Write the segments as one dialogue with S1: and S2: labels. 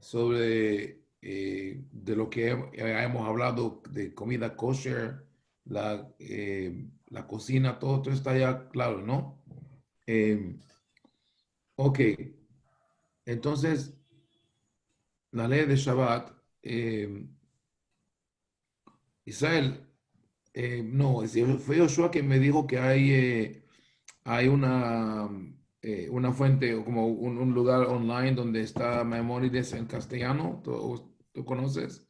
S1: sobre de lo que hemos hablado de comida kosher, la cocina, todo está ya claro, ¿no? Eh, ok, entonces la ley de Shabbat, Israel, no, fue Joshua que me dijo que hay una fuente o como un lugar online donde está Maimónides en castellano. ¿Tú conoces?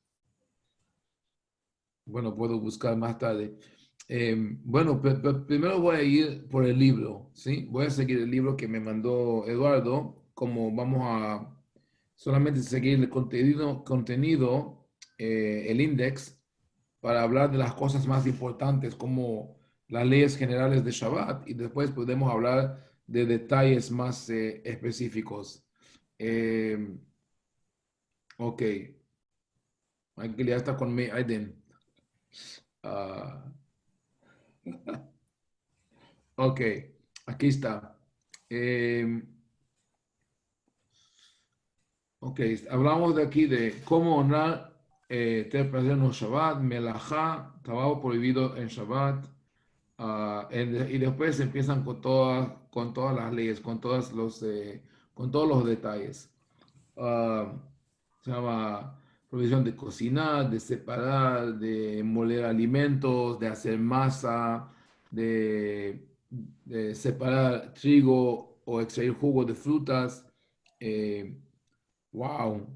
S1: Bueno, puedo buscar más tarde. Bueno, primero voy a ir por el libro, ¿sí? Voy a seguir el libro que me mandó Eduardo, como vamos a solamente seguir el contenido, el index, para hablar de las cosas más importantes, como las leyes generales de Shabbat, y después podemos hablar de detalles más específicos. Eh, ok, Michael ya está conmigo, Aiden. Ah, ok, aquí está. Eh, ok, hablamos de aquí de cómo honrar tres placeres en Shabbat, melajá, trabajo prohibido en Shabbat. Y después empiezan con todas las leyes, con todos los detalles. Ah, Se llama provisión de cocinar, de separar, de moler alimentos, de hacer masa, de, de separar trigo o extraer jugo de frutas. Wow,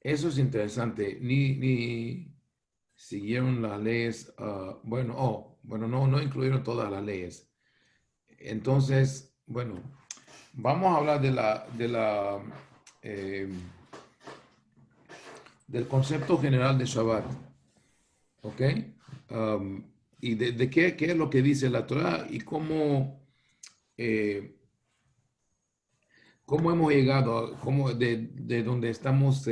S1: eso es interesante. Ni siguieron las leyes. Bueno, bueno, no incluyeron todas las leyes. Entonces, bueno, vamos a hablar eh, del concepto general de Shabbat, ¿ok? Um, y de qué es lo que dice la Torah y eh, cómo hemos llegado, de donde estamos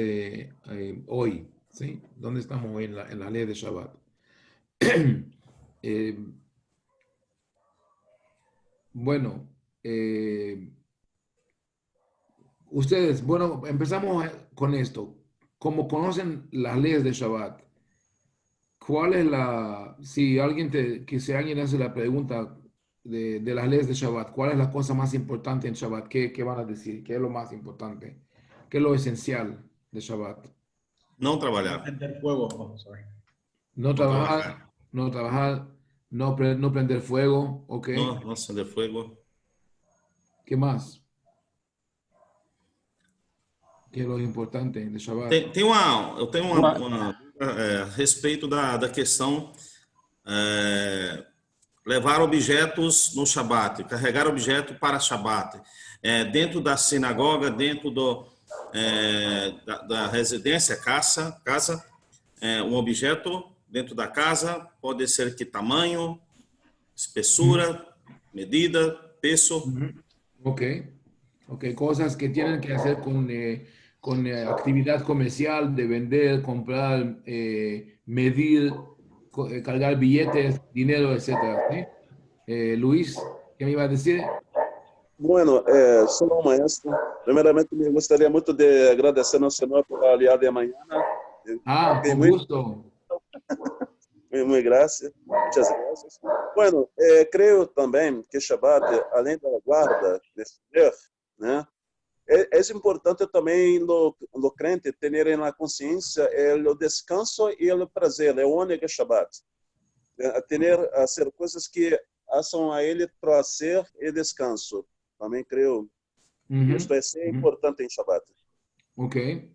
S1: hoy, ¿sí? ¿Dónde estamos hoy en la ley de Shabbat? Eh, bueno, eh, ustedes, bueno, empezamos con esto. Como conocen las leyes de Shabbat, ¿cuál es si alguien hace la pregunta de las leyes de Shabbat, ¿cuál es la cosa más importante en Shabbat? ¿Qué van a decir? ¿Qué es lo más importante? ¿Qué es lo esencial de Shabbat?
S2: Não
S3: No
S2: trabalhar.
S3: prender fuego. Oh, sorry.
S1: No
S2: Não
S1: trabajar,
S2: trabalhar.
S1: no trabajar, no prender fuego, ¿ok?
S2: Não acender fogo.
S1: ¿Qué más? ¿Qué es lo importante de Shabbat?
S2: Eu tenho uma dúvida, a respeito da questão levar objetos no Shabat, carregar objeto para Shabat. Dentro da sinagoga, dentro da residência, casa, um objeto dentro da casa, pode ser que tamanho, espessura, medida, peso.
S1: Ujú. Ok, ok, cosas que tienen que hacer con actividad comercial, de vender, comprar, medir, cargar billetes, dinero, etcétera, ¿sí? Luis, ¿qué me iba a decir?
S4: Bueno, solo maestro. Primeiramente, me gostaria muito de agradecer ao senhor pela aliada de amanhã.
S1: Ah,
S4: Fiquei
S1: con
S4: muito,
S1: gusto.
S4: muito graças. Muitas graças. Bueno, creio também que Shabbat, além da guarda desse dever, né, é importante também no crente ter na consciência o descanso e o prazer, o único Shabbat. Hacer coisas que façam a ele prazer e descanso. Também creio.
S1: Ujú,
S4: Isto é ser
S1: ujú.
S4: importante em Shabbat.
S1: Ok,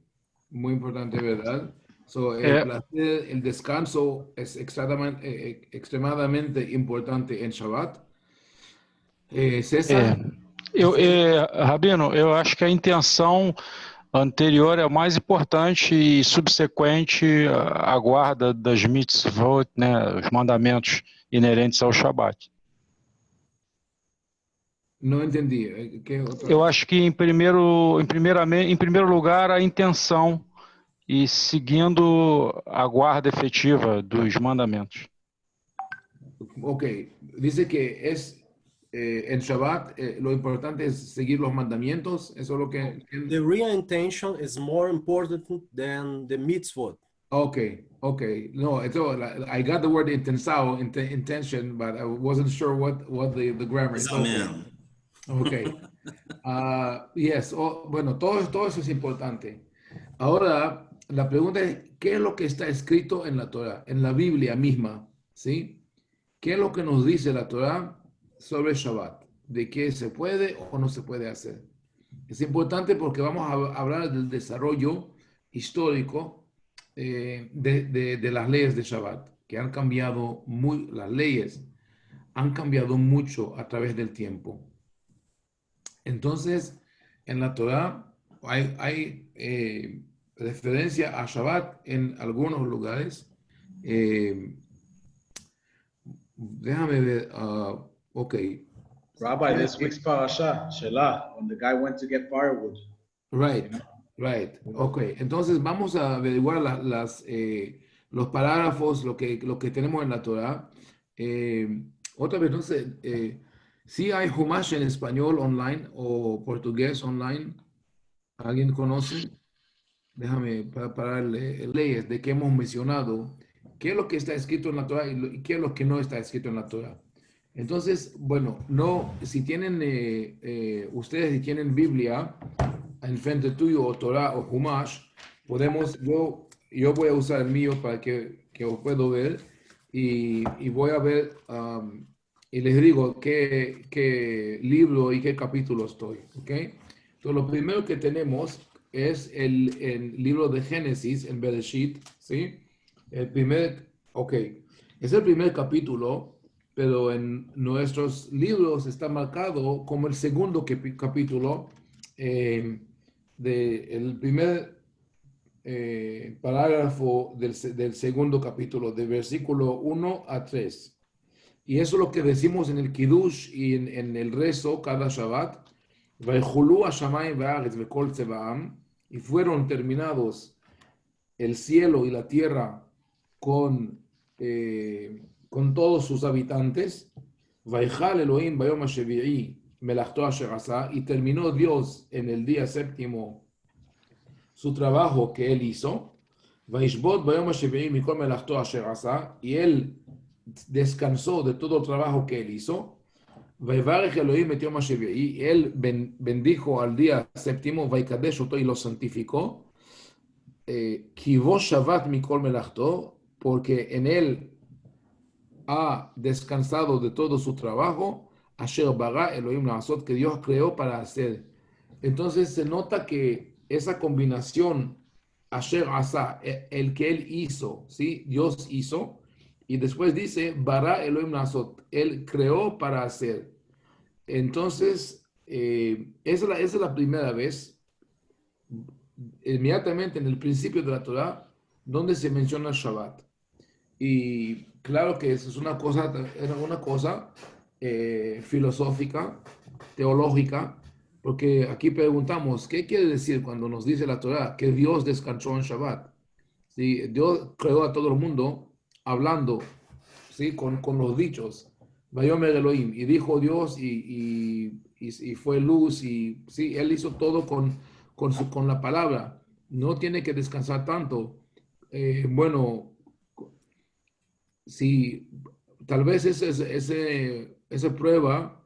S1: muy importante, ¿verdad? So, el
S5: É,
S1: placer, el descanso es extremadamente importante en Shabbat.
S5: é,
S1: César, usted.
S5: Rabino, eu acho que a intenção anterior é o mais importante e subsequente a guarda das mitzvot, né, os mandamentos inerentes ao Shabat.
S1: No entendí. ¿Qué
S5: Eu
S1: otra?
S5: acho que em primeiro lugar a intenção e seguindo a guarda efetiva dos mandamentos.
S1: Ok, dice que es en Shabbat lo importante es seguir los mandamientos. Eso es lo que...
S3: The real intention is more important than the mitzvot.
S1: Okay. No, I got the word intensao, intention, but I wasn't sure what the grammar is.
S2: Amén.
S1: Okay. Yes. Bueno, todo eso es importante. Ahora, la pregunta es, ¿qué es lo que está escrito en la Torah, en la Biblia misma? ¿Sí? ¿Qué es lo que nos dice la Torah sobre Shabbat? ¿De qué se puede o no se puede hacer? Es importante porque vamos a hablar del desarrollo histórico de las leyes de Shabbat, que han cambiado las leyes han cambiado mucho a través del tiempo. Entonces, en la Torah hay referencia a Shabbat en algunos lugares. Déjame ver. Okay.
S6: Rabbi, this week's parasha, Shelah, when the guy went to get firewood.
S1: Right. Okay. Entonces vamos a averiguar los parágrafos, lo que tenemos en la Torah. Otra vez, no sé, si hay Humash en español online o portugués online. ¿Alguien conoce? Déjame para leyes de que hemos mencionado. ¿Qué es lo que está escrito en la Torah y qué es lo que no está escrito en la Torah? Entonces, bueno, si tienen, ustedes tienen Biblia en frente tuyo o Torah o Humash, yo voy a usar el mío para que os puedo ver y voy a ver y les digo qué libro y qué capítulo estoy, ¿ok? Entonces, lo primero que tenemos es el libro de Génesis, en Bereshit, ¿sí? Es el primer capítulo, pero en nuestros libros está marcado como el segundo capítulo del primer parágrafo del segundo capítulo, de versículo 1 a 3. Y eso es lo que decimos en el Kiddush y en el rezo cada Shabbat. Y fueron terminados el cielo y la tierra con todos sus habitantes. Y terminó Dios en el día séptimo su trabajo que él hizo. Y él descansó de todo el trabajo que él hizo. Y él bendijo al día séptimo y lo santificó. Porque en él ha descansado de todo su trabajo, que Dios creó para hacer. Entonces se nota que esa combinación, Asher Asa, el que él hizo, ¿sí? Dios hizo, y después dice, Bara Elohim Nasot, él creó para hacer. Entonces, esa es la primera vez, inmediatamente en el principio de la Torah, donde se menciona Shabbat. Y claro que eso es una cosa filosófica, teológica, porque aquí preguntamos, ¿qué quiere decir cuando nos dice la Torah que Dios descansó en Shabbat? ¿Sí? Dios creó a todo el mundo hablando, ¿sí? con los dichos, Vayomer Elohim, y dijo Dios y fue luz, y sí, él hizo todo con la palabra, no tiene que descansar tanto. Bueno, sí, tal vez esa prueba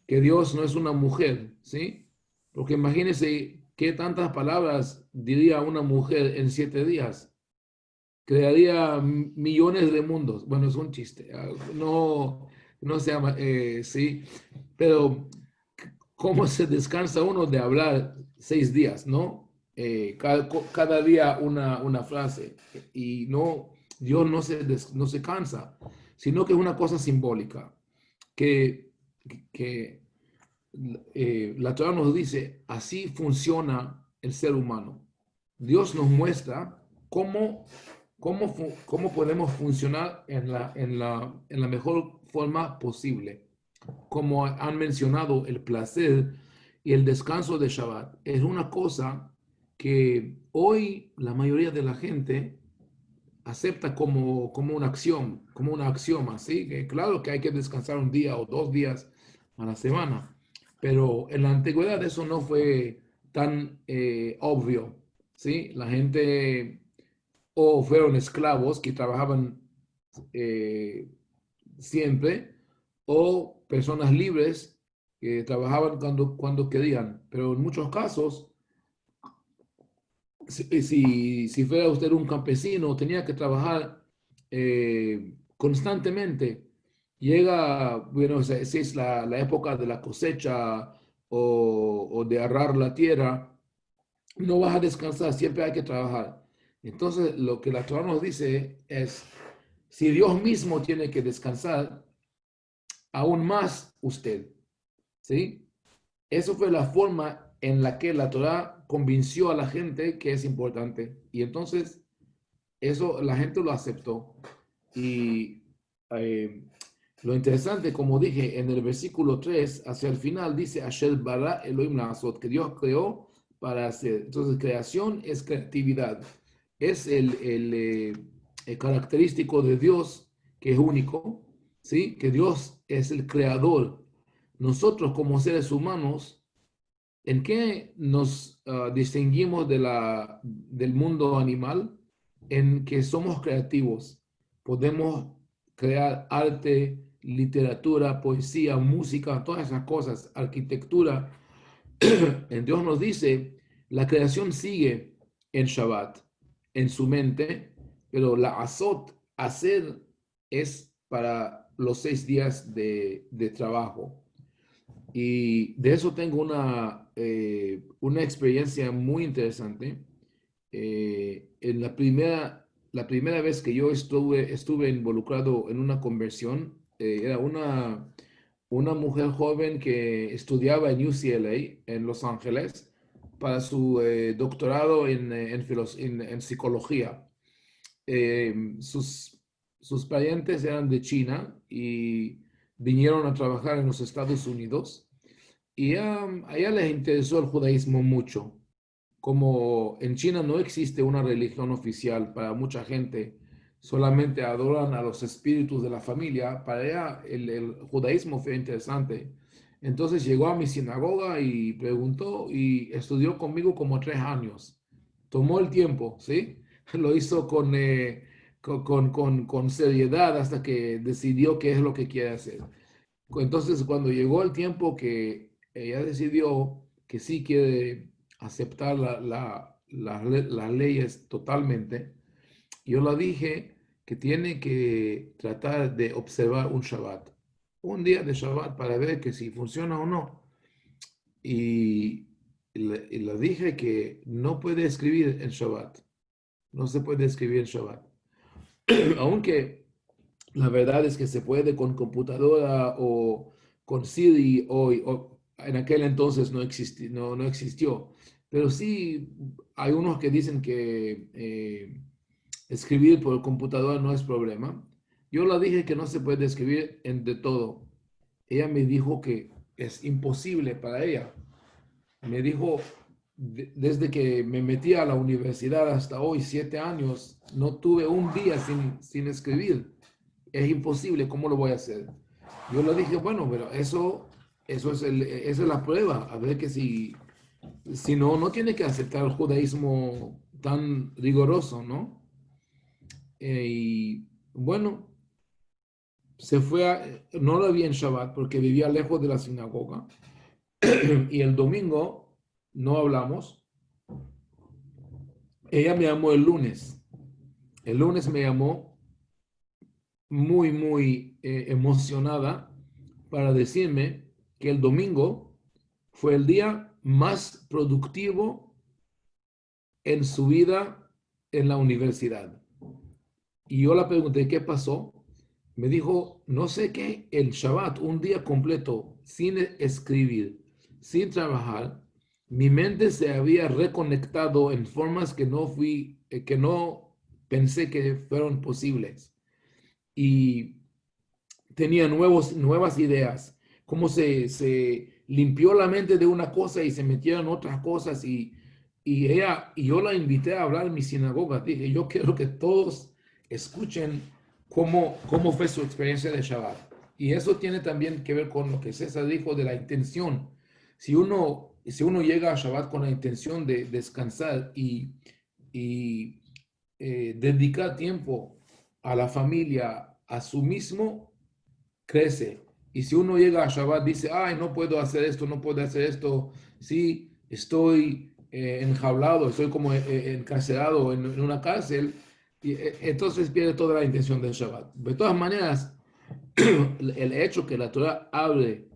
S1: que Dios no es una mujer, ¿sí? Porque imagínense qué tantas palabras diría una mujer en 7 días. Crearía millones de mundos. Bueno, es un chiste. No se llama, sí. Pero, ¿cómo se descansa uno de hablar 6 días, no? Cada día una frase. Y Dios no se cansa, sino que es una cosa simbólica. Que la Torah nos dice, así funciona el ser humano. Dios nos muestra cómo podemos funcionar en la mejor forma posible. Como han mencionado, el placer y el descanso de Shabbat es una cosa que hoy la mayoría de la gente acepta como una acción, como una axioma, ¿sí? Que claro que hay que descansar un día o 2 días, a la semana. Pero en la antigüedad eso no fue tan obvio, ¿sí? La gente o fueron esclavos que trabajaban siempre, o personas libres que trabajaban cuando querían. Pero en muchos casos, si fuera usted un campesino, tenía que trabajar constantemente. Llega, bueno, si es la época de la cosecha o de arar la tierra, no vas a descansar, siempre hay que trabajar. Entonces, lo que la Torah nos dice es, si Dios mismo tiene que descansar, aún más usted, ¿sí? Eso fue la forma en la que la Torah convenció a la gente que es importante. Y entonces, eso la gente lo aceptó. Y lo interesante, como dije, en el versículo 3, hacia el final, dice, Asher bara Elohim la'asot, que Dios creó para hacer. Entonces, creación es creatividad. Es el característico de Dios, que es único, ¿sí? Que Dios es el creador. Nosotros, como seres humanos, ¿en qué nos distinguimos del mundo animal? En que somos creativos. Podemos crear arte, literatura, poesía, música, todas esas cosas, arquitectura. En Dios nos dice, la creación sigue en Shabbat, en su mente, pero la azot, hacer, es para los 6 días de trabajo. Y de eso tengo una experiencia muy interesante. En la primera vez que yo estuve involucrado en una conversión, era una mujer joven que estudiaba en UCLA, en Los Ángeles, para su doctorado en psicología. Sus parientes eran de China y vinieron a trabajar en los Estados Unidos. Y a ella les interesó el judaísmo mucho. Como en China no existe una religión oficial para mucha gente, solamente adoran a los espíritus de la familia, para ella el judaísmo fue interesante. Entonces llegó a mi sinagoga y preguntó y estudió conmigo como 3 años. Tomó el tiempo, ¿sí? Lo hizo con seriedad hasta que decidió qué es lo que quiere hacer. Entonces, cuando llegó el tiempo que ella decidió que sí quiere aceptar las leyes totalmente, yo le dije que tiene que tratar de observar un Shabbat, un día de Shabbat para ver que si funciona o no. Y le dije que no puede escribir en Shabbat, no se puede escribir en Shabbat. Aunque la verdad es que se puede con computadora o con Siri o en aquel entonces no existió. Pero sí hay unos que dicen que escribir por computadora no es problema. Yo le dije que no se puede escribir en de todo. Ella me dijo que es imposible para ella. Me dijo, desde que me metí a la universidad hasta hoy, 7 años, no tuve un día sin escribir. Es imposible, ¿cómo lo voy a hacer? Yo le dije, bueno, pero esa es la prueba, a ver que si no, no tiene que aceptar el judaísmo tan riguroso, ¿no? Y bueno, no la vi en Shabbat porque vivía lejos de la sinagoga, y el domingo no hablamos. Ella me llamó el lunes. El lunes me llamó muy, muy emocionada para decirme que el domingo fue el día más productivo en su vida en la universidad. Y yo le pregunté, ¿qué pasó? Me dijo, no sé qué, el Shabbat, un día completo, sin escribir, sin trabajar, mi mente se había reconectado en formas que no pensé que fueron posibles. Y tenía nuevas ideas, cómo se limpió la mente de una cosa y se metieron otras cosas. Y yo la invité a hablar en mi sinagoga. Dije, yo quiero que todos escuchen cómo fue su experiencia de Shabbat. Y eso tiene también que ver con lo que César dijo de la intención. Si uno llega a Shabbat con la intención de descansar y dedicar tiempo a la familia, a su mismo, crece. Y si uno llega a Shabbat, dice, ay, no puedo hacer esto, no puedo hacer esto, sí, estoy enjaulado, estoy como encarcelado en una cárcel, y entonces pierde toda la intención del Shabbat. De todas maneras, el hecho que la Torah abre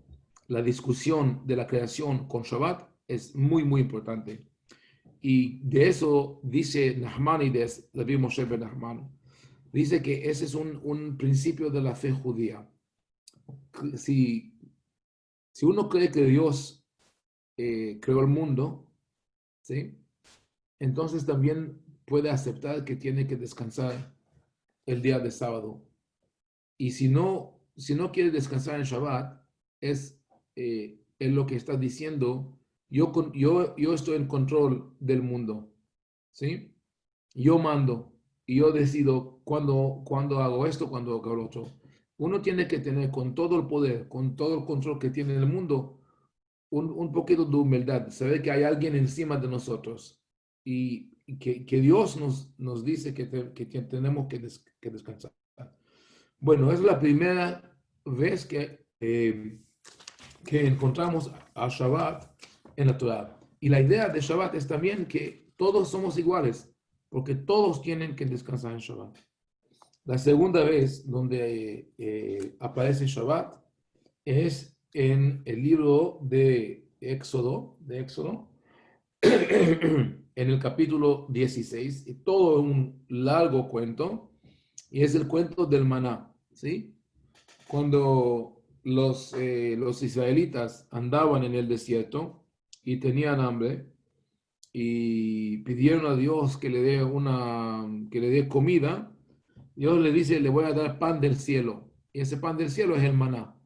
S1: la discusión de la creación con Shabbat es muy, muy importante. Y de eso dice Nachmanides, Rabbi Moshe ben Nachman, dice que ese es un principio de la fe judía. Si, si uno cree que Dios creó el mundo, ¿sí? Entonces también puede aceptar que tiene que descansar el día de sábado. Y si no quiere descansar en Shabbat, es lo que está diciendo, yo estoy en control del mundo, ¿sí? Yo mando y yo decido cuándo hago esto, cuándo hago lo otro. Uno tiene que tener con todo el poder, con todo el control que tiene el mundo, un poquito de humildad, saber que hay alguien encima de nosotros y que Dios nos dice que tenemos que descansar. Bueno, es la primera vez que encontramos a Shabbat en la Torah. Y la idea de Shabbat es también que todos somos iguales, porque todos tienen que descansar en Shabbat. La segunda vez donde aparece Shabbat es en el libro de Éxodo, en el capítulo 16, y todo un largo cuento, y es el cuento del maná, ¿sí? Cuando los israelitas andaban en el desierto y tenían hambre y pidieron a Dios que le dé comida, Dios le dice, le voy a dar pan del cielo. Y ese pan del cielo es el maná.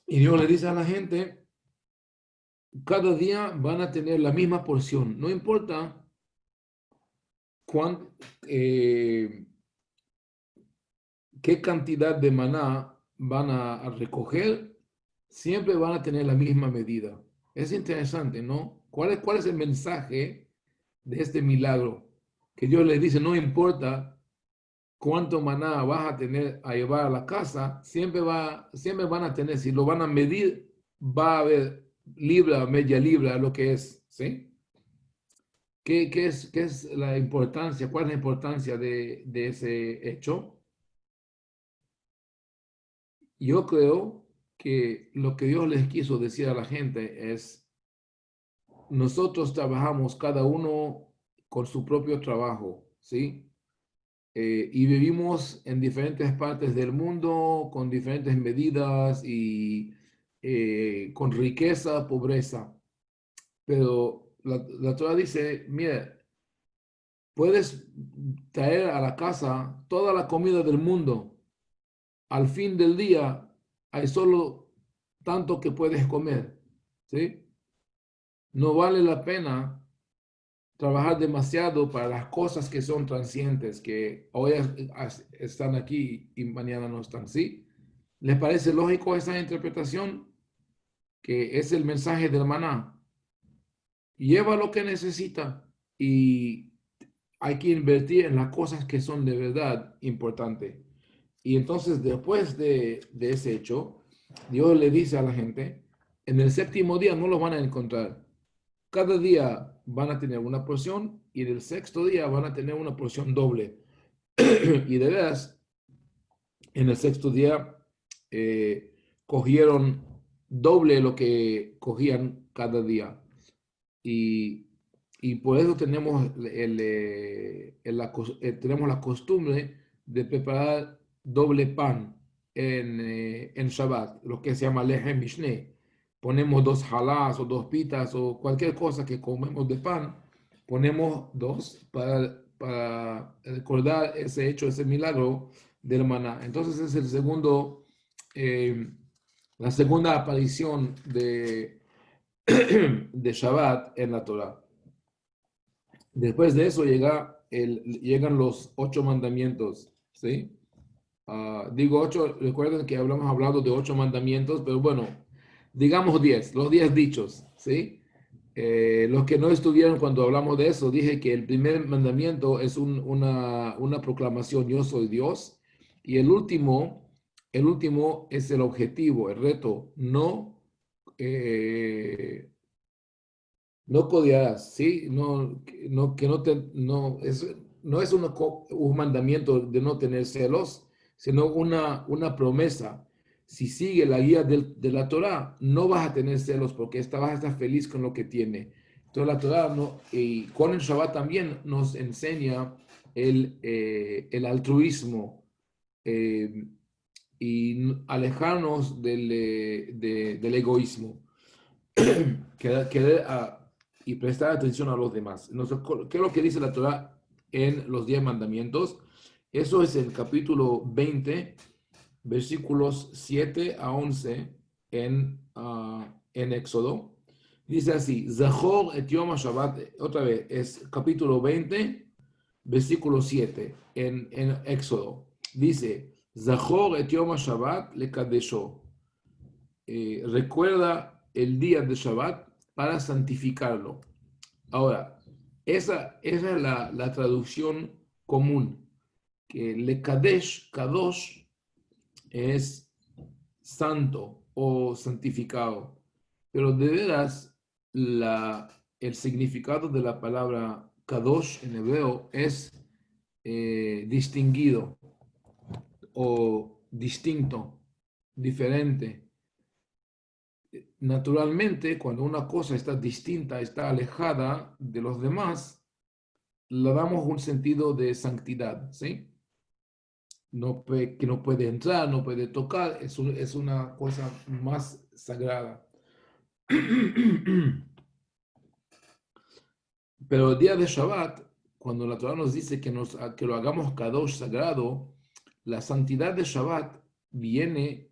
S1: Y Dios le dice a la gente, cada día van a tener la misma porción. No importa qué cantidad de maná van a recoger, siempre van a tener la misma medida. Es interesante, ¿no? ¿Cuál es el mensaje de este milagro? Que Dios le dice, no importa cuánto maná vas a tener a llevar a la casa, siempre van a tener, si lo van a medir, va a haber libra, media libra, lo que es, ¿sí? ¿Qué es la importancia? ¿Cuál es la importancia de ese hecho? Yo creo que lo que Dios les quiso decir a la gente es, nosotros trabajamos cada uno con su propio trabajo, ¿sí? Y vivimos en diferentes partes del mundo con diferentes medidas y con riqueza, pobreza. Pero la Torah dice, mira, puedes traer a la casa toda la comida del mundo. Al fin del día hay solo tanto que puedes comer, ¿sí? No vale la pena trabajar demasiado para las cosas que son transientes, que hoy están aquí y mañana no están, ¿sí? ¿Les parece lógico esa interpretación? Que es el mensaje del maná. Lleva lo que necesita y hay que invertir en las cosas que son de verdad importantes. Y entonces, después de ese hecho, Dios le dice a la gente, en el séptimo día no lo van a encontrar. Cada día van a tener una porción y en el sexto día van a tener una porción doble. Y de veras, en el sexto día cogieron doble lo que cogían cada día. Y por eso tenemos, tenemos la costumbre de preparar doble pan en Shabbat, lo que se llama lehem mishne. Ponemos 2 jalás o 2 pitas o cualquier cosa que comemos de pan, ponemos 2 para recordar ese hecho, ese milagro del maná. Entonces es la segunda aparición de Shabbat en la Torah. Después de eso llegan los 8 mandamientos, ¿sí? Digo 8, recuerden que hablamos hablado de 8 mandamientos, pero bueno, digamos 10, los 10 dichos, ¿sí? Los que no estuvieron cuando hablamos de eso, dije que el primer mandamiento es una proclamación, yo soy Dios, y el último es el objetivo, el reto, no codiarás, ¿sí? Que no te, no es un mandamiento de no tener celos, sino una promesa. Si sigue la guía de la Torá, no vas a tener celos porque vas a estar feliz con lo que tiene. Entonces la Torá, y con el Shabbat también nos enseña el altruismo y alejarnos del egoísmo. Querer y prestar atención a los demás. ¿Qué es lo que dice la Torah en los 10 mandamientos? Eso es el capítulo 20, versículos 7 a 11 en Éxodo. Dice así, Zachor et Yom HaShabbat, otra vez, es capítulo 20, versículo 7 en Éxodo. Dice, Zachor et Yom HaShabbat lekadesho. Recuerda el día de Shabbat para santificarlo. Ahora, esa es la traducción común, que le Kadosh es santo o santificado, pero de veras el significado de la palabra Kadosh en hebreo es distinguido o distinto, diferente. Naturalmente, cuando una cosa está distinta, está alejada de los demás, le damos un sentido de santidad, ¿sí? Que no puede entrar, no puede tocar, es una cosa más sagrada. Pero el día de Shabbat, cuando la Torah nos dice que lo hagamos Kadosh sagrado, la santidad de Shabbat viene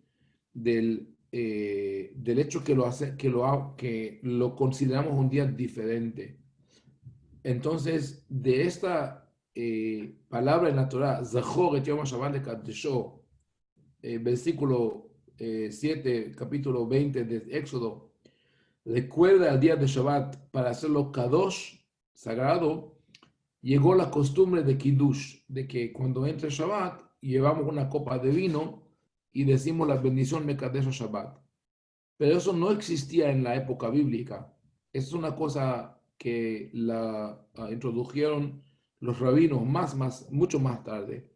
S1: del hecho que lo consideramos un día diferente. Entonces, de esta palabra en la Torah, Zachor et Yom HaShabbat lekadesho, versículo 7, capítulo 20 de Éxodo, recuerda el día de Shabbat para hacerlo Kadosh, sagrado, llegó la costumbre de Kiddush, de que cuando entra Shabbat, llevamos una copa de vino y decimos la bendición Mekadesh Shabbat. Pero eso no existía en la época bíblica. Es una cosa que la introdujeron los rabinos mucho más tarde.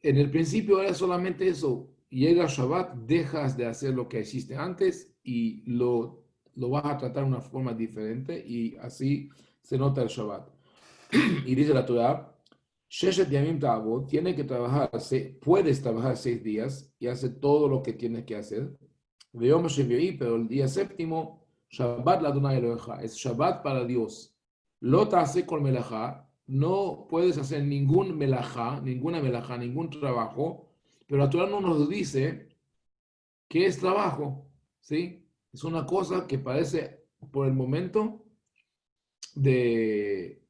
S1: En el principio era solamente eso. Llega Shabbat, dejas de hacer lo que hiciste antes y lo vas a tratar de una forma diferente y así se nota el Shabbat. Y dice la Torah, Sheshet Yamim Ta'avod, puedes trabajar 6 días y hacer todo lo que tienes que hacer. Pero el día séptimo, Shabbat la Adonai Elohecha, es Shabbat para Dios. Lo ta'aseh kol melajá, no puedes hacer ninguna melajá, ningún trabajo, pero la Torah no nos dice qué es trabajo, ¿sí? Es una cosa que parece, por el momento, de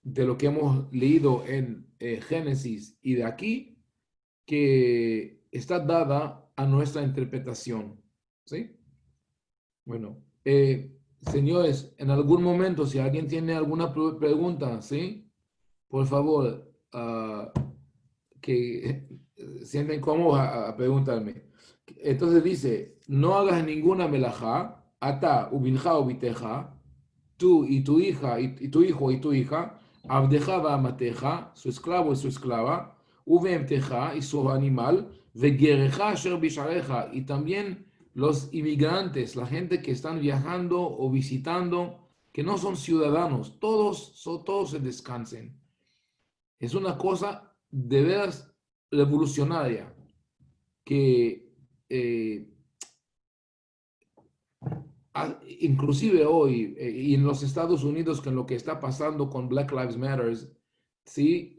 S1: lo que hemos leído en Génesis y de aquí, que está dada a nuestra interpretación, ¿sí? Bueno, señores, en algún momento, si alguien tiene alguna pregunta, ¿sí? Por favor, que sienten cómodos a preguntarme. Entonces dice, no hagas ninguna melajá, ata, ubinja, ubiteja, tú y tu hija, y tu hijo y tu hija, abdeja va amateja, su esclavo y su esclava, uvemteja y su animal, vegereja asher bishareja, y también los inmigrantes, la gente que están viajando o visitando, que no son ciudadanos, todos se descansen. Es una cosa de veras revolucionaria que inclusive hoy y en los Estados Unidos con lo que está pasando con Black Lives Matter, sí,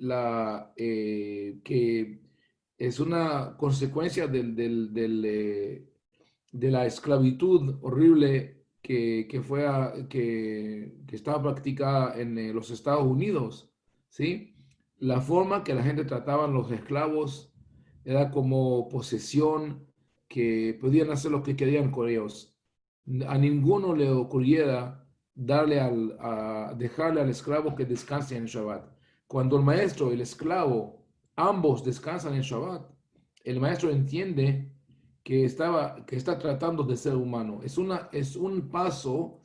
S1: que es una consecuencia de la esclavitud horrible que estaba practicada en los Estados Unidos, ¿sí? La forma que la gente trataba a los esclavos era como posesión, que podían hacer lo que querían con ellos. A ninguno le ocurriera dejarle al esclavo que descanse en Shabbat. Cuando el maestro y el esclavo ambos descansan en Shabbat, el maestro entiende que está tratando de ser humano. Es un paso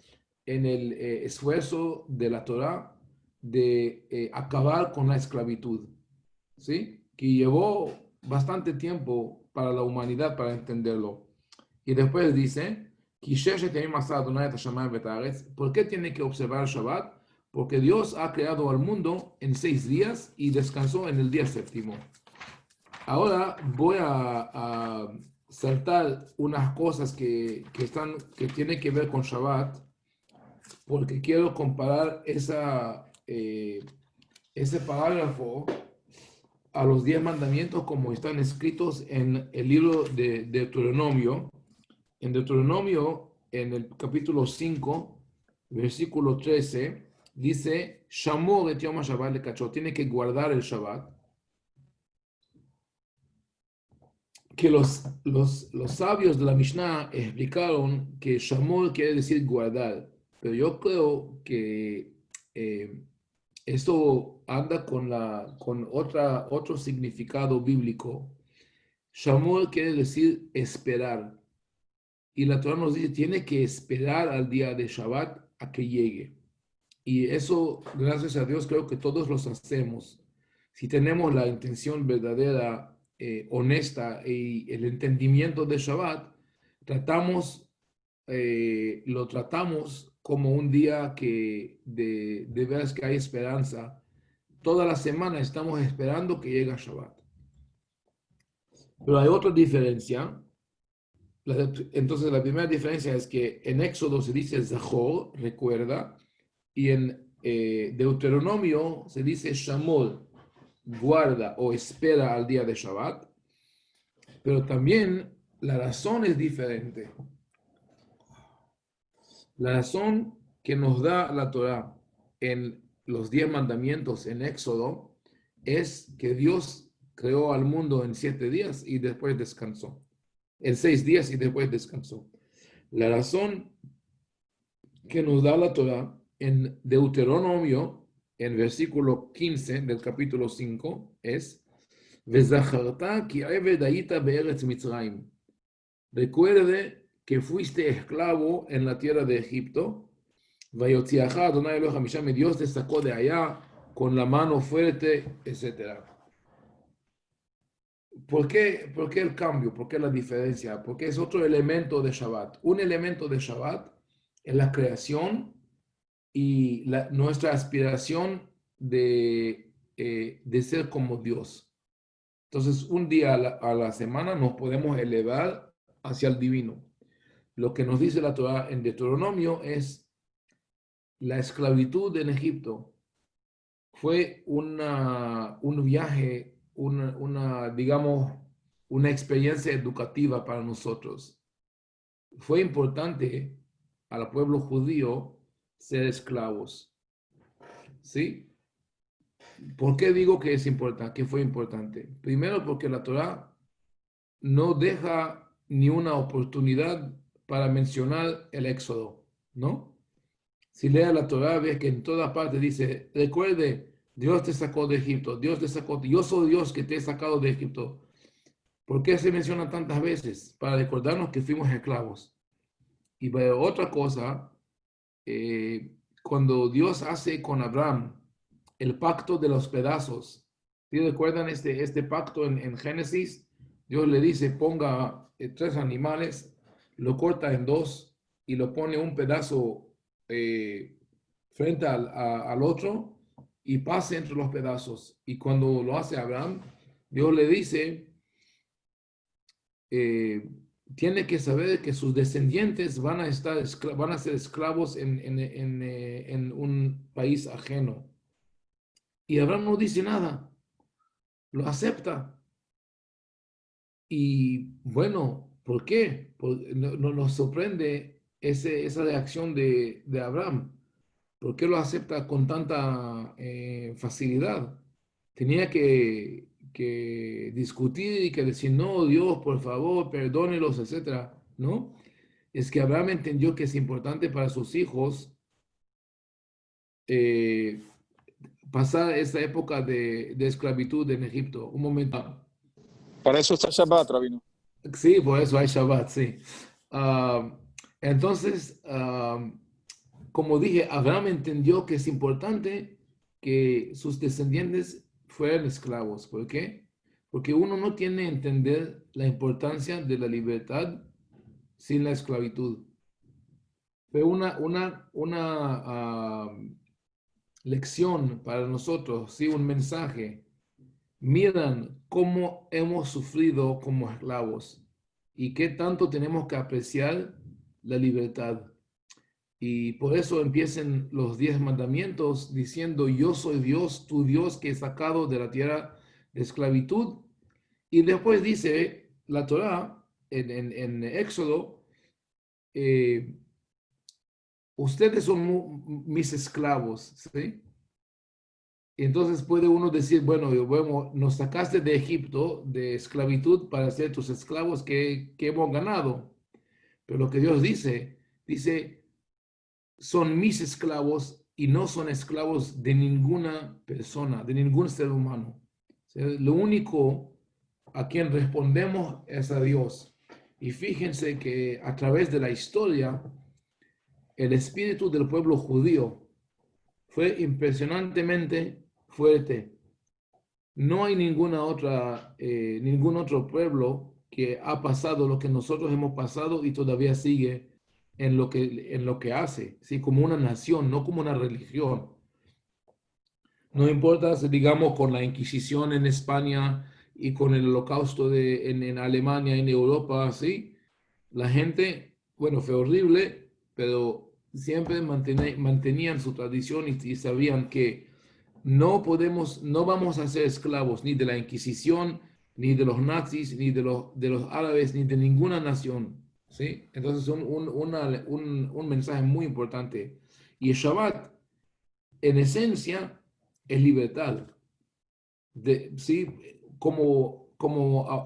S1: en el esfuerzo de la Torá de acabar con la esclavitud, ¿sí? Que llevó bastante tiempo para la humanidad para entenderlo. Y después dice, ¿por qué tiene que observar Shabbat? Porque Dios ha creado al mundo en 6 días y descansó en el día séptimo. Ahora voy a saltar unas cosas que tienen que ver con Shabbat, porque quiero comparar ese parágrafo a los 10 mandamientos como están escritos en el libro de Deuteronomio. En Deuteronomio, en el capítulo 5, versículo 13, dice, Shamor et Yom HaShabbat lekachot, tiene que guardar el Shabbat. Que los sabios de la Mishnah explicaron que Shamor quiere decir guardar, pero yo creo que esto anda con otro significado bíblico. Shamor quiere decir esperar. Y la Torah nos dice, tiene que esperar al día de Shabbat a que llegue. Y eso, gracias a Dios, creo que todos los hacemos. Si tenemos la intención verdadera, honesta y el entendimiento de Shabbat, lo tratamos como un día que de veras que hay esperanza. Toda la semana estamos esperando que llegue Shabbat. Pero hay otra diferencia. Entonces, la primera diferencia es que en Éxodo se dice Zachor, recuerda, y en Deuteronomio se dice Shamor, guarda o espera al día de Shabbat, pero también la razón es diferente. La razón que nos da la Torah en los 10 mandamientos en Éxodo es que Dios creó al mundo en 7 días y después descansó. En 6 días y después descansó. La razón que nos da la Torah en Deuteronomio, en versículo 15 del capítulo 5, es Vezacharta ki eved hayita be'eretz Mitzrayim. Recuerde que fuiste esclavo en la tierra de Egipto. Vayotziacha Adonai Elohecha misham, y Dios te sacó de allá con la mano fuerte, etc. ¿Por qué el cambio? ¿Por qué la diferencia? Porque es otro elemento de Shabbat. Un elemento de Shabbat es la creación y nuestra aspiración de ser como Dios. Entonces, un día a la semana nos podemos elevar hacia el divino. Lo que nos dice la Torah en Deuteronomio es la esclavitud en Egipto fue un viaje, digamos, una experiencia educativa para nosotros. Fue importante al pueblo judío ser esclavos. ¿Sí? ¿Por qué digo que es importante? Que fue importante. Primero, porque la Torah no deja ni una oportunidad para mencionar el Éxodo, ¿no? Si lees la Torah, ves que en toda parte dice, recuerde, Dios te sacó de Egipto, Dios te sacó, yo soy Dios que te he sacado de Egipto. ¿Por qué se menciona tantas veces? Para recordarnos que fuimos esclavos. Y otra cosa, cuando Dios hace con Abraham el pacto de los pedazos, ¿sí recuerdan este pacto en Génesis? Dios le dice, ponga 3 animales, lo corta en 2 y lo pone un pedazo frente al otro y pase entre los pedazos. Y cuando lo hace Abraham, Dios le dice, tiene que saber que sus descendientes van a ser esclavos en un país ajeno. Y Abraham no dice nada, lo acepta. Y bueno, ¿por qué? Nos sorprende esa reacción de Abraham. ¿Por qué lo acepta con tanta facilidad? Tenía que que discutir y que decir, no, Dios, por favor, perdónelos, etcétera, ¿no? Es que Abraham entendió que es importante para sus hijos eh, pasar esta época de esclavitud en Egipto. Un momento.
S7: Para eso está Shabbat, Rabino.
S1: Sí, por eso hay Shabbat, sí. Ah, entonces, como dije, Abraham entendió que es importante que sus descendientes fueran esclavos. ¿Por qué? Porque uno no tiene que entender la importancia de la libertad sin la esclavitud. Pero una lección para nosotros, ¿sí? Un mensaje. Miran cómo hemos sufrido como esclavos y qué tanto tenemos que apreciar la libertad. Y por eso empiezan los 10 mandamientos diciendo, yo soy Dios, tu Dios que he sacado de la tierra de esclavitud. Y después dice la Torá en Éxodo, eh, ustedes son mis esclavos, ¿sí? Entonces puede uno decir, bueno, nos sacaste de Egipto, de esclavitud, para ser tus esclavos que hemos ganado. Pero lo que Dios dice, son mis esclavos y no son esclavos de ninguna persona, de ningún ser humano. O sea, lo único a quien respondemos es a Dios. Y fíjense que a través de la historia, el espíritu del pueblo judío fue impresionantemente fuerte. No hay ningún otro pueblo que ha pasado lo que nosotros hemos pasado y todavía sigue en lo que hace, ¿sí? Como una nación, no como una religión. No importa, digamos, con la Inquisición en España y con el Holocausto en Alemania, en Europa, ¿sí? La gente, bueno, fue horrible, pero siempre mantenían su tradición y sabían que no vamos a ser esclavos ni de la Inquisición, ni de los nazis, ni de los árabes, ni de ninguna nación, ¿sí? Entonces, un mensaje muy importante. Y el Shabbat, en esencia, es libertad. ¿Sí? Como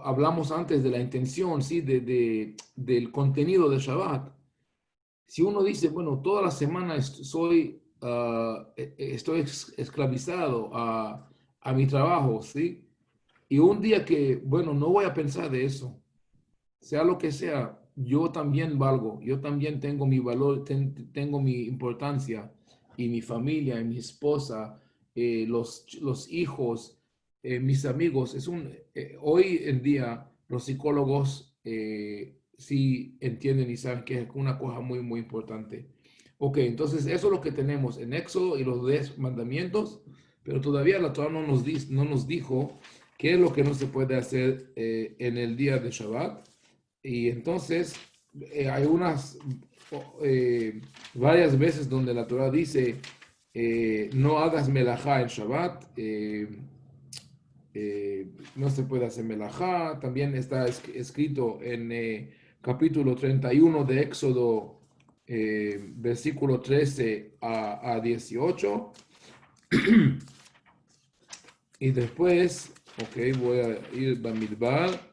S1: hablamos antes de la intención, ¿sí? Del contenido del Shabbat. Si uno dice, bueno, toda la semana estoy esclavizado a mi trabajo, ¿sí? Y un día que, bueno, no voy a pensar de eso, sea lo que sea, yo también valgo, yo también tengo mi valor, tengo mi importancia, y mi familia, y mi esposa, los hijos, mis amigos. Hoy en día los psicólogos sí entienden y saben que es una cosa muy, muy importante. Ok, entonces eso es lo que tenemos en Éxodo y los 10 mandamientos, pero todavía la Torah no nos dijo qué es lo que no se puede hacer en el día de Shabbat. Y entonces hay varias veces donde la Torah dice, no hagas melajá en Shabbat, no se puede hacer melajá. También está escrito en capítulo 31 de Éxodo, versículo 13 a 18. Y después, ok, voy a ir a Bamidbar.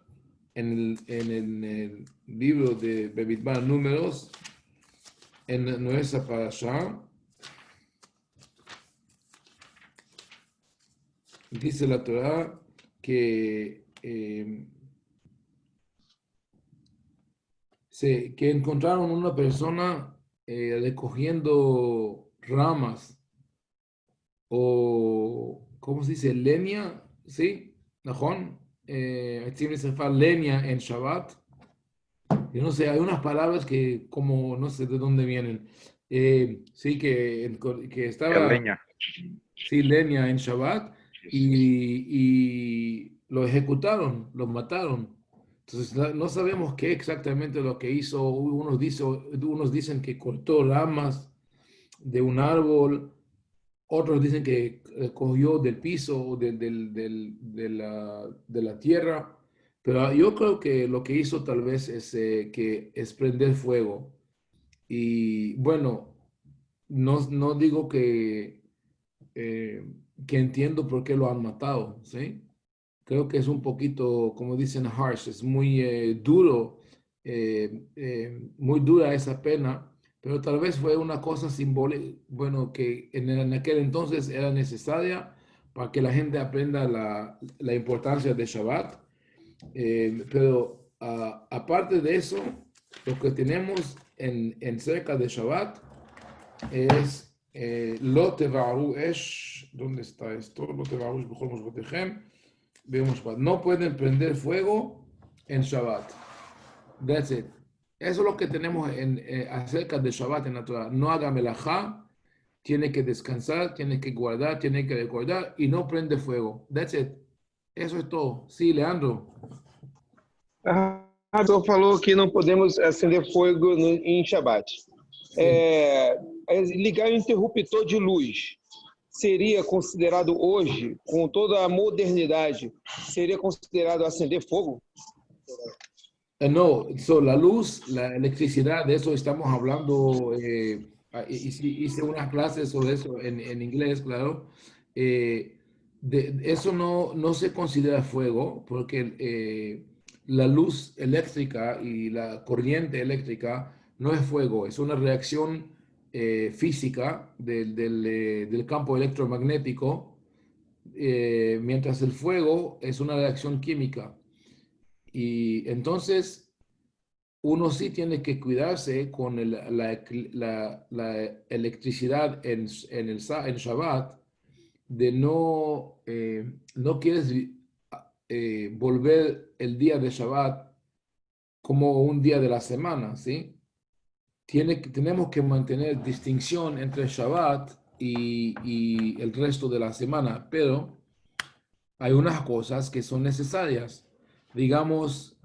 S1: En el libro de Bamidbar, Números, en nuestra parashá, dice la Torah que encontraron una persona recogiendo ramas o, ¿cómo se dice? Leña, ¿sí? ¿Najón? Leña en Shabbat. Yo no sé, hay unas palabras que como no sé de dónde vienen. Sí, que estaba,
S8: leña.
S1: sí, leña en Shabbat y lo ejecutaron, lo mataron. Entonces no sabemos qué exactamente lo que hizo. Unos dicen que cortó ramas de un árbol, otros dicen que cogió del piso o de la tierra. Pero yo creo que lo que hizo tal vez es prender fuego. Y bueno, no digo eh, que entiendo por qué lo han matado, ¿sí? creo que es un poquito, como dicen, harsh, es muy duro, muy dura esa pena, pero tal vez fue una cosa simbólica, bueno, que en aquel entonces era necesaria para que la gente aprenda la importancia de Shabbat. Pero aparte de eso, lo que tenemos en cerca de Shabbat es Lo Tevaru Esh. ¿Dónde está esto? Lo Tevaru Esh B'chol Mosbotechem. Vemos, no pueden prender fuego en Shabbat. That's it. Eso es lo que tenemos acerca de Shabbat en la Torah. No haga melajá, tiene que descansar, tiene que guardar, tiene que recordar y no prende fuego. That's it. Eso es todo. Sí, Leandro.
S8: A senhor falou que não podemos acender fogo em Shabat. Ligar o interruptor de luz seria considerado hoje, com toda a modernidade, seria considerado acender fogo?
S1: No, la luz, la electricidad, de eso estamos hablando. Hice unas clases sobre eso en inglés, claro. Eso no se considera fuego porque la luz eléctrica y la corriente eléctrica no es fuego, es una reacción física del campo electromagnético, mientras el fuego es una reacción química. Y entonces uno sí tiene que cuidarse con la electricidad en Shabbat, de no quieres volver el día de Shabbat como un día de la semana, ¿sí? Tenemos que mantener distinción entre Shabbat y el resto de la semana, pero hay unas cosas que son necesarias. Digamos,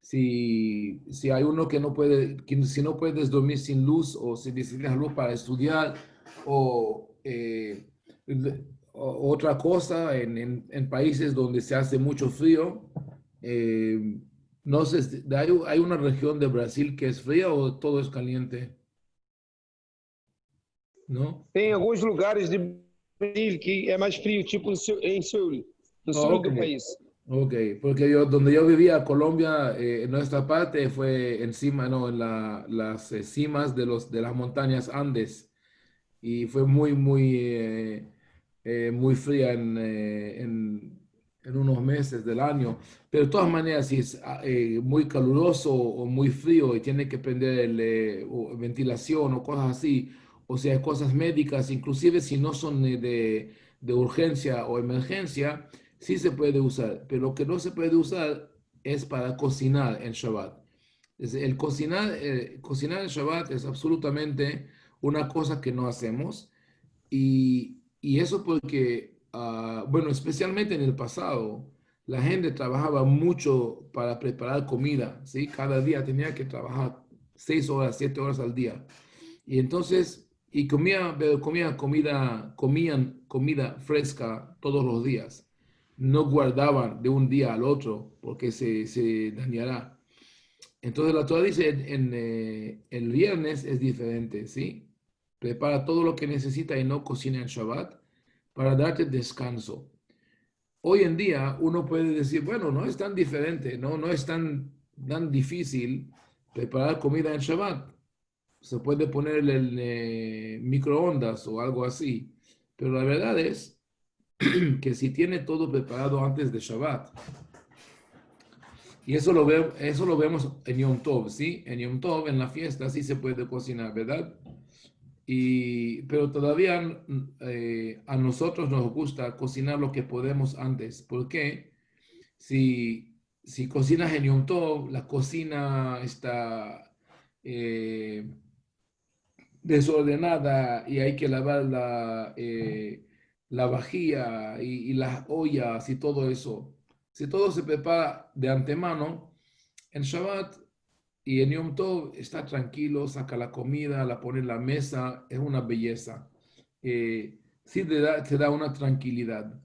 S1: si hay uno que no puede, si no puedes dormir sin luz o si necesitas luz para estudiar o otra cosa en países donde se hace mucho frío, no sé, ¿hay una región de Brasil que es fría o todo es caliente? ¿No?
S8: Tem alguns lugares de Brasil que é mais frio, tipo em Seul, no sul do país.
S1: Ok, porque donde yo vivía, Colombia, en nuestra parte fue encima, no, en las cimas de las montañas Andes y fue muy fría en unos meses del año. Pero de todas maneras, si es muy caluroso o muy frío y tiene que prender ventilación o cosas así, o sea, cosas médicas, inclusive si no son de urgencia o emergencia, sí se puede usar. Pero lo que no se puede usar es para cocinar en Shabbat. El cocinar en Shabbat es absolutamente una cosa que no hacemos y eso porque, bueno, especialmente en el pasado, la gente trabajaba mucho para preparar comida, ¿sí? Cada día tenía que trabajar 6 horas, 7 horas al día. Y entonces, comían comida fresca todos los días. No guardaban de un día al otro porque se dañará. Entonces la Torah dice, el viernes es diferente, ¿sí? Prepara todo lo que necesita y no cocina en Shabbat para darte descanso. Hoy en día uno puede decir, bueno, no es tan diferente, no es tan difícil preparar comida en Shabbat. Se puede poner el microondas o algo así. Pero la verdad es que si tiene todo preparado antes de Shabbat, y eso lo vemos en Yom Tov, ¿sí? En Yom Tov, en la fiesta, sí se puede cocinar, ¿verdad? Pero todavía a nosotros nos gusta cocinar lo que podemos antes. ¿Por qué? Si cocinas en Yom Tov, la cocina está desordenada y hay que lavar la vajilla y las ollas y todo eso. Si todo se prepara de antemano, en Shabbat y en Yom Tov está tranquilo, saca la comida, la pone en la mesa, es una belleza. Sí te da una tranquilidad.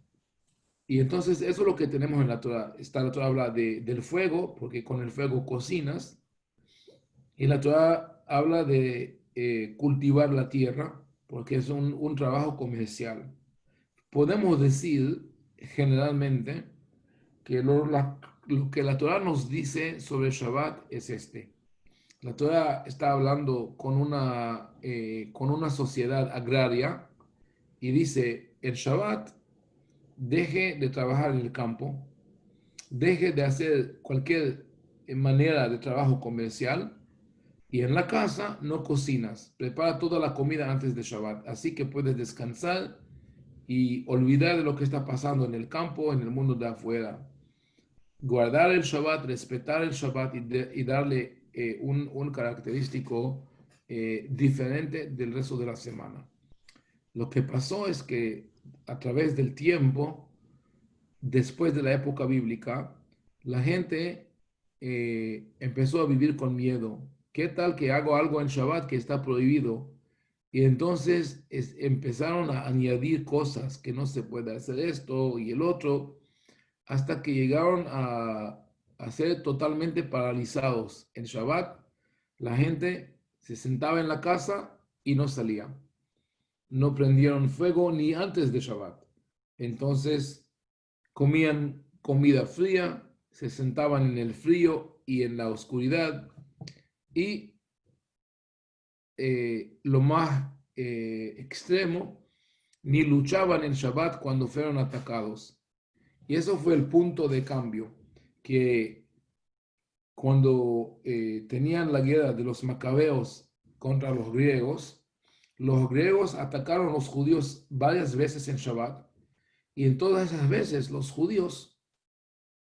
S1: Y entonces eso es lo que tenemos en la Torah. La Torah habla del fuego, porque con el fuego cocinas. Y la Torah habla de cultivar la tierra, porque es un trabajo comercial. Podemos decir generalmente que lo que la Torah nos dice sobre el Shabbat es este. La Torah está hablando con una sociedad agraria y dice, el Shabbat deje de trabajar en el campo, deje de hacer cualquier manera de trabajo comercial y en la casa no cocinas. Prepara toda la comida antes de Shabbat. Así que puedes descansar y olvidar de lo que está pasando en el campo, en el mundo de afuera. Guardar el Shabbat, respetar el Shabbat y darle un característico diferente del resto de la semana. Lo que pasó es que a través del tiempo, después de la época bíblica, la gente empezó a vivir con miedo. ¿Qué tal que hago algo en Shabbat que está prohibido? Y entonces empezaron a añadir cosas que no se puede hacer esto y el otro, hasta que llegaron a ser totalmente paralizados. En Shabbat, la gente se sentaba en la casa y no salía. No prendieron fuego ni antes de Shabbat. Entonces, comían comida fría, se sentaban en el frío y en la oscuridad. Y lo más extremo, ni luchaban en Shabbat cuando fueron atacados. Y eso fue el punto de cambio, que cuando tenían la guerra de los macabeos contra los griegos atacaron a los judíos varias veces en Shabbat, y en todas esas veces los judíos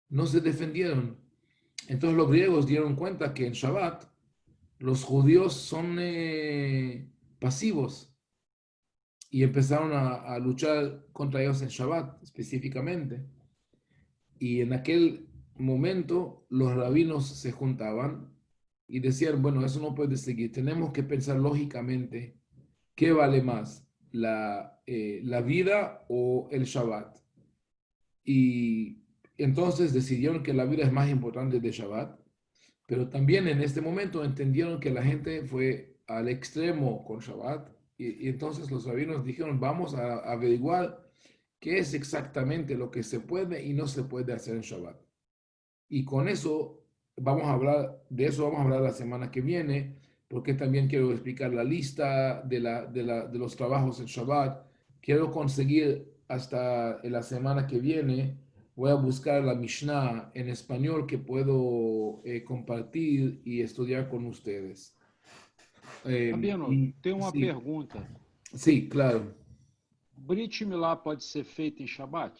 S1: no se defendieron. Entonces los griegos dieron cuenta que en Shabbat los judíos son pasivos y empezaron a luchar contra ellos en Shabbat específicamente. Y en aquel momento los rabinos se juntaban y decían, bueno, eso no puede seguir, tenemos que pensar lógicamente qué vale más, la vida o el Shabbat. Y entonces decidieron que la vida es más importante de Shabbat, pero también en este momento entendieron que la gente fue al extremo con Shabbat y entonces los rabinos dijeron, vamos a averiguar qué es exactamente lo que se puede y no se puede hacer en Shabbat. Y con eso vamos a hablar la semana que viene, porque también quiero explicar la lista de los trabajos en Shabbat. Quiero conseguir hasta la semana que viene, voy a buscar la Mishnah en español que puedo compartir y estudiar con ustedes.
S5: Rabino, tem uma
S1: Sí,
S5: pergunta.
S1: sí, claro.
S5: Brit Milá pode ser feita em Shabat?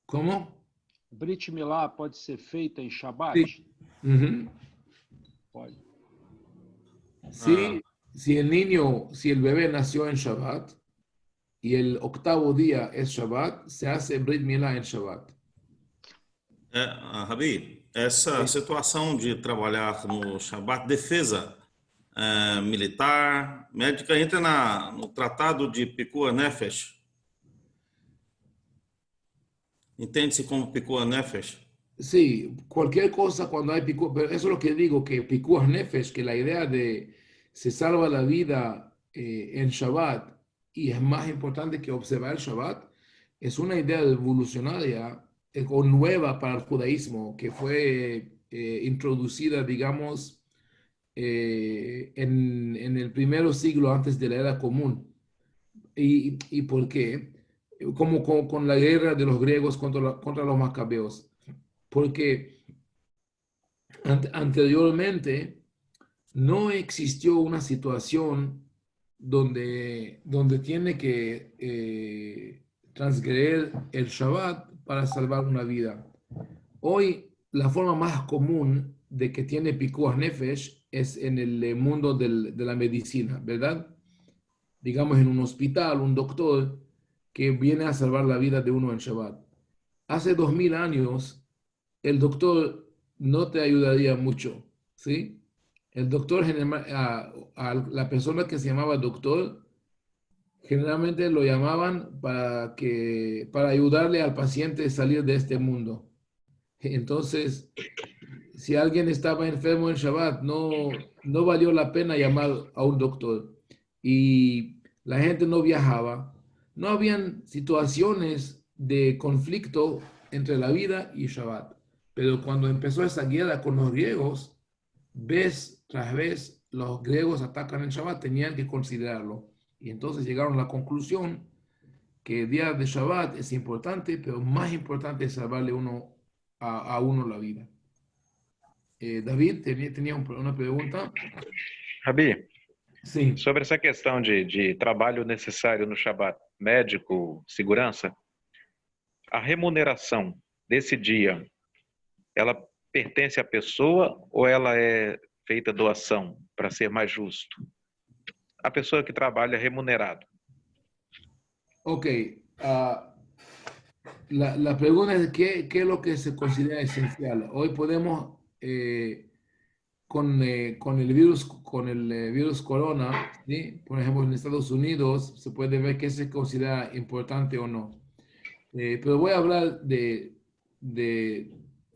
S1: ¿Cómo?
S5: Brit Milá pode ser feita em Shabat?
S1: Sí. Ujú.
S5: Pode.
S1: Sí, si el bebé nació en Shabbat y el octavo día es Shabbat, se hace Brit Milá en Shabbat.
S2: Rabi, essa situação de trabalhar no Shabbat, defesa militar, médica, entra no tratado de Pikuah Nefesh. Entende-se como Pikuah Nefesh?
S1: Sí, cualquier cosa cuando hay Pikuah, pero eso es lo que digo, que Pikuah Nefesh, que la idea de se salva la vida en Shabbat y es más importante que observar el Shabbat, es una idea evolucionaria o nueva para el judaísmo que fue introducida, digamos, en el primer siglo antes de la era común. ¿Y por qué? Como con la guerra de los griegos contra los macabeos. Porque anteriormente no existió una situación donde tiene que transgredir el Shabbat para salvar una vida. Hoy la forma más común de que tiene Pikuah Nefesh es en el mundo de la medicina, ¿verdad? Digamos en un hospital, un doctor que viene a salvar la vida de uno en Shabbat. Hace 2000 años, el doctor no te ayudaría mucho, ¿sí? El doctor, a la persona que se llamaba doctor, generalmente lo llamaban para ayudarle al paciente a salir de este mundo. Entonces, si alguien estaba enfermo en Shabbat, no valió la pena llamar a un doctor. Y la gente no viajaba. no habían situaciones de conflicto entre la vida y Shabbat. Pero cuando empezó esa guerra con los griegos, vez tras vez los griegos atacan el Shabbat, tenían que considerarlo. Y entonces llegaron a la conclusión que el día de Shabbat es importante, pero más importante es salvarle a uno la vida. David, tenía uma pergunta?
S9: Rabi,
S1: Sim.
S9: sobre essa questão de trabalho necessário no Shabat, médico, segurança, a remuneração desse dia, ela pertence à pessoa ou ela é feita doação para ser mais justo? A pessoa que trabalha remunerado.
S1: Ok. La pregunta es ¿qué es lo que se considera esencial? Hoy podemos, con el virus corona, ¿sí? Por ejemplo, en Estados Unidos se puede ver qué se considera importante o no. Pero voy a hablar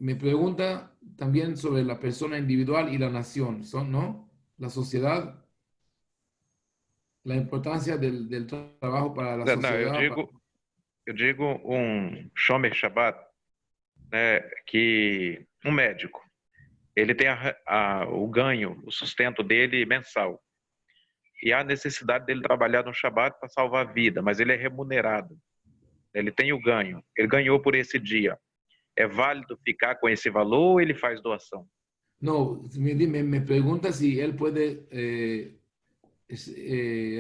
S1: me pregunta también sobre la persona individual y la nación, ¿no? La sociedad, la importancia del trabajo para la
S9: Não,
S1: sociedad.
S9: eu digo Shomer Shabbat, né, que um médico, ele tem o ganho, o sustento dele mensal. E há necessidade dele trabalhar no Shabbat para salvar a vida, mas ele é remunerado. Ele tem o ganho. Ele ganhou por esse dia. É válido ficar com esse valor ou ele faz doação?
S1: No, me pregunta si él puede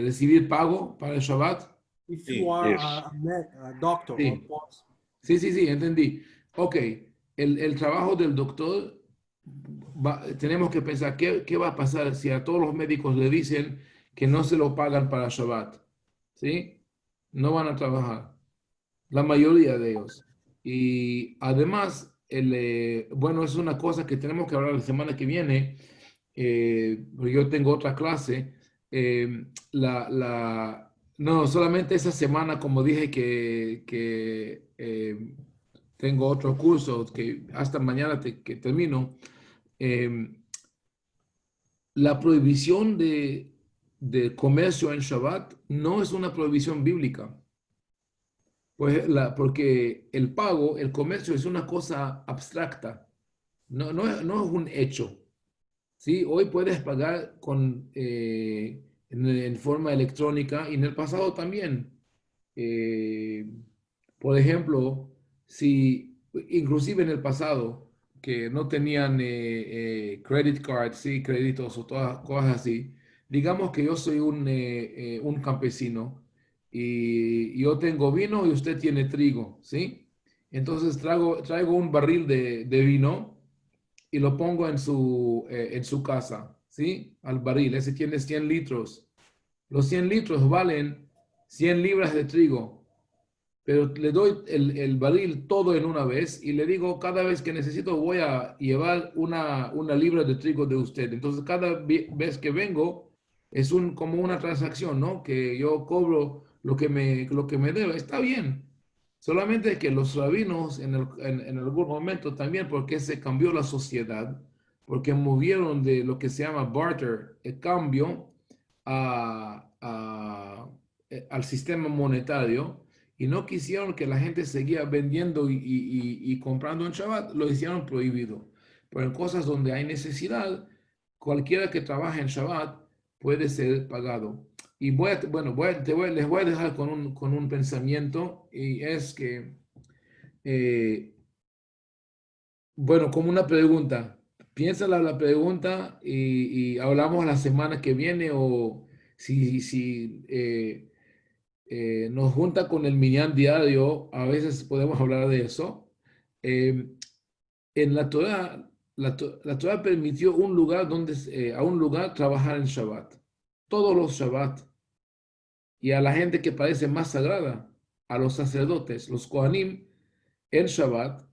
S1: recibir pago para el Shabbat.
S3: If
S2: Sí,
S3: you are
S9: yes.
S3: a doctor
S1: Sí.
S3: or boss,
S1: Sí, entendí. Ok, el trabajo del doctor, tenemos que pensar qué va a pasar si a todos los médicos le dicen que no se lo pagan para Shabbat. ¿Sí? No van a trabajar. La mayoría de ellos. Y además, bueno, es una cosa que tenemos que hablar la semana que viene, porque yo tengo otra clase. No, solamente esa semana, como dije, que tengo otro curso que hasta mañana que termino. La prohibición de comercio en Shabbat no es una prohibición bíblica. Pues porque el pago, el comercio es una cosa abstracta, no es un hecho. ¿Sí? Hoy puedes pagar en forma electrónica y en el pasado también. Por ejemplo, inclusive en el pasado, que no tenían credit cards, ¿sí? Créditos o todas cosas así, digamos que yo soy un campesino y yo tengo vino y usted tiene trigo, ¿sí? Entonces traigo un barril de vino y lo pongo en su casa, ¿sí? Al barril, ese tiene 100 litros. Los 100 litros valen 100 libras de trigo, pero le doy el barril todo en una vez y le digo, cada vez que necesito voy a llevar una libra de trigo de usted. Entonces, cada vez que vengo es como una transacción, ¿no? Que yo cobro lo que me debe. Está bien. Solamente que los rabinos en algún momento también, porque se cambió la sociedad, porque movieron de lo que se llama barter, el cambio, al sistema monetario, y no quisieron que la gente seguía vendiendo y comprando en Shabbat, lo hicieron prohibido. Pero en cosas donde hay necesidad, cualquiera que trabaje en Shabbat puede ser pagado. Y les voy a dejar con un pensamiento, y es que, bueno, como una pregunta. Piénsala la pregunta y hablamos la semana que viene, o si nos junta con el Minyan diario, a veces podemos hablar de eso. En la Torah, la Torah permitió a un lugar trabajar en Shabbat, todos los Shabbat. Y a la gente que parece más sagrada, a los sacerdotes, los Kohanim, en Shabbat,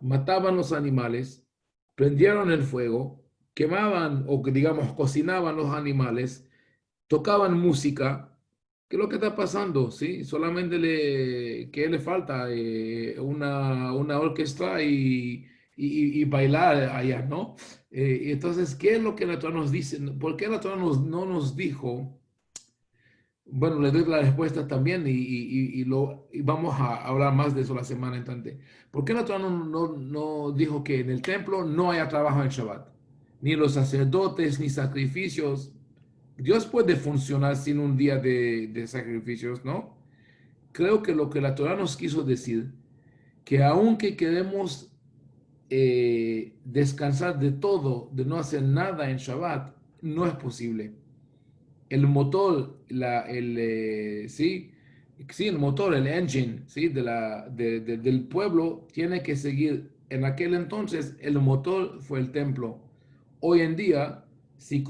S1: mataban los animales, prendieron el fuego, quemaban o digamos cocinaban los animales, tocaban música. ¿Qué es lo que está pasando? ¿Sí? Solamente ¿qué le falta? Una orquesta y bailar allá, ¿no? Entonces, ¿qué es lo que la Torah nos dice? ¿Por qué la Torah no nos dijo? bueno, le doy la respuesta también y vamos a hablar más de eso la semana entrante. ¿Por qué la Torah no dijo que en el templo no haya trabajo en Shabbat? Ni los sacerdotes, ni sacrificios. Dios puede funcionar sin un día de sacrificios, ¿no? Creo que lo que la Torah nos quiso decir, que aunque queremos descansar de todo, de no hacer nada en Shabbat, no es posible. El motor, sí, el motor, el engine, sí, del pueblo tiene que seguir. En aquel entonces el motor fue el templo. Hoy en día, si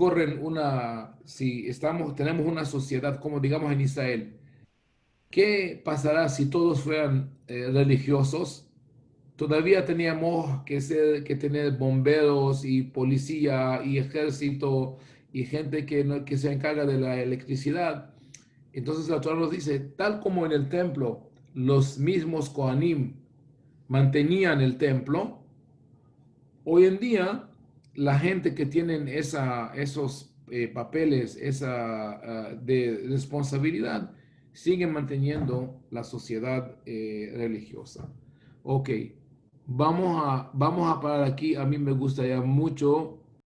S1: tenemos una sociedad como digamos en Israel, ¿qué pasará si todos fueran religiosos? Todavía teníamos que tener bomberos y policía y ejército y gente que se encarga de la electricidad. Entonces la Torah nos dice, tal como en el templo los mismos Kohanim mantenían el templo, hoy en día la gente que tienen esos papeles, de responsabilidad, siguen manteniendo la sociedad religiosa. Ok, vamos a parar aquí. A mí me gustaría mucho